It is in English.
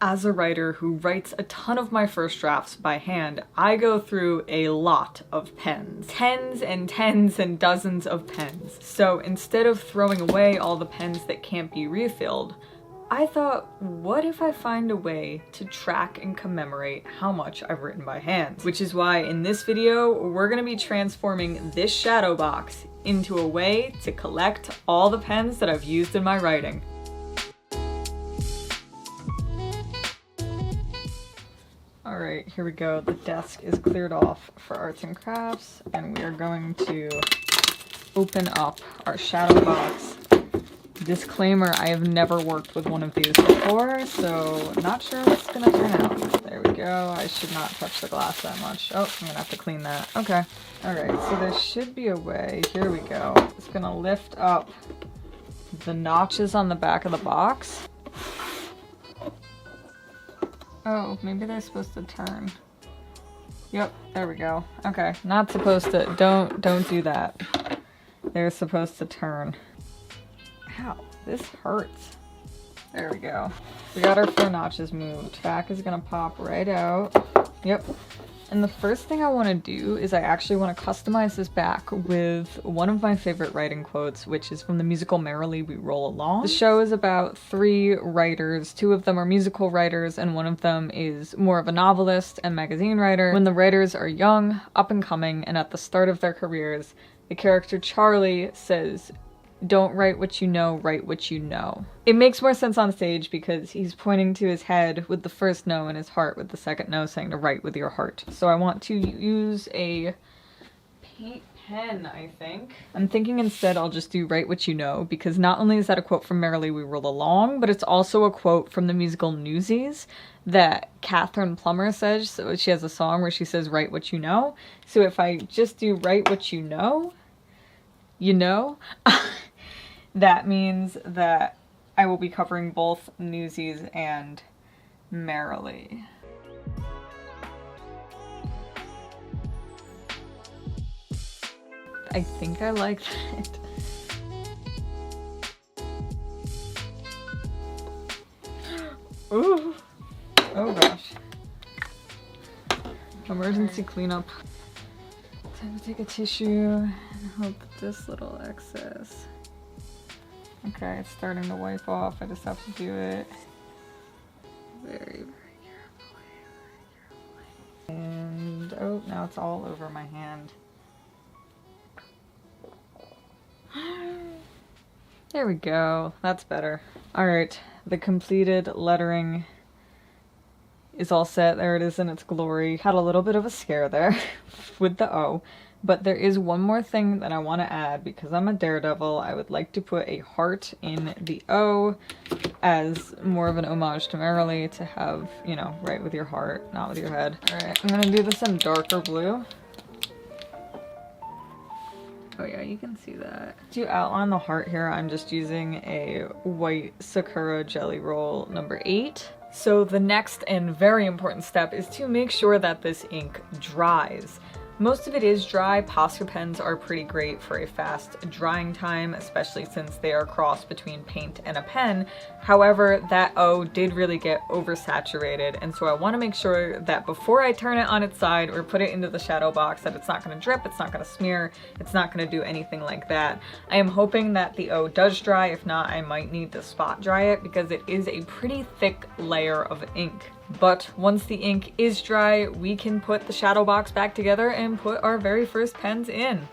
As a writer who writes a ton of my first drafts by hand, I go through a lot of pens. Tens and tens and dozens of pens. So instead of throwing away all the pens that can't be refilled, I thought, what if I find a way to track and commemorate how much I've written by hand? Which is why in this video, we're gonna be transforming this shadow box into a way to collect all the pens that I've used in my writing. All right, here we go. The desk is cleared off for arts and crafts, and we are going to open up our shadow box. Disclaimer, I have never worked with one of these before, so not sure how it's gonna turn out. There we go. I should not touch the glass that much. Oh, I'm gonna have to clean that. Okay. All right, so there should be a way. Here we go. It's gonna lift up the notches on the back of the box. Oh, maybe they're supposed to turn. Yep, there we go. Okay, not supposed to, don't do that. They're supposed to turn. Ow, this hurts. There we go. We got our 4 notches moved. Back is gonna pop right out. Yep. And the first thing I want to do is I actually want to customize this back with one of my favorite writing quotes, which is from the musical Merrily We Roll Along. The show is about 3 writers. 2 of them are musical writers, and one of them is more of a novelist and magazine writer. When the writers are young, up and coming, and at the start of their careers, the character Charlie says, "Don't write what you know, write what you know." It makes more sense on stage because he's pointing to his head with the first no and his heart with the second no, saying to write with your heart. So I want to use a paint pen, I think. I'm thinking instead I'll just do write what you know, because not only is that a quote from Merrily We Roll Along, but it's also a quote from the musical Newsies that Catherine Plummer says. So she has a song where she says write what you know. So if I just do write what you know, that means that I will be covering both Newsies and Merrily. I think I like that. Ooh. Oh gosh. Emergency cleanup. Time to take a tissue and hope that this little excess. Okay, it's starting to wipe off. I just have to do it very, very carefully. And oh, now it's all over my hand. There we go. That's better. All right, the completed lettering is all set. There it is in its glory. Had a little bit of a scare there with the O. But there is one more thing that I want to add because I'm a daredevil. I would like to put a heart in the O as more of an homage to Merrily, to have, you know, write with your heart, not with your head. All right, I'm gonna do this in darker blue. Oh yeah, you can see that. To outline the heart here, I'm just using a white Sakura Jelly Roll number 8. So the next and very important step is to make sure that this ink dries. Most of it is dry. Posca pens are pretty great for a fast drying time, especially since they are crossed between paint and a pen. However, that O did really get oversaturated, and so I want to make sure that before I turn it on its side or put it into the shadow box that it's not going to drip, it's not going to smear, it's not going to do anything like that. I am hoping that the O does dry. If not, I might need to spot dry it because it is a pretty thick layer of ink. But once the ink is dry, we can put the shadow box back together and put our very first pens in.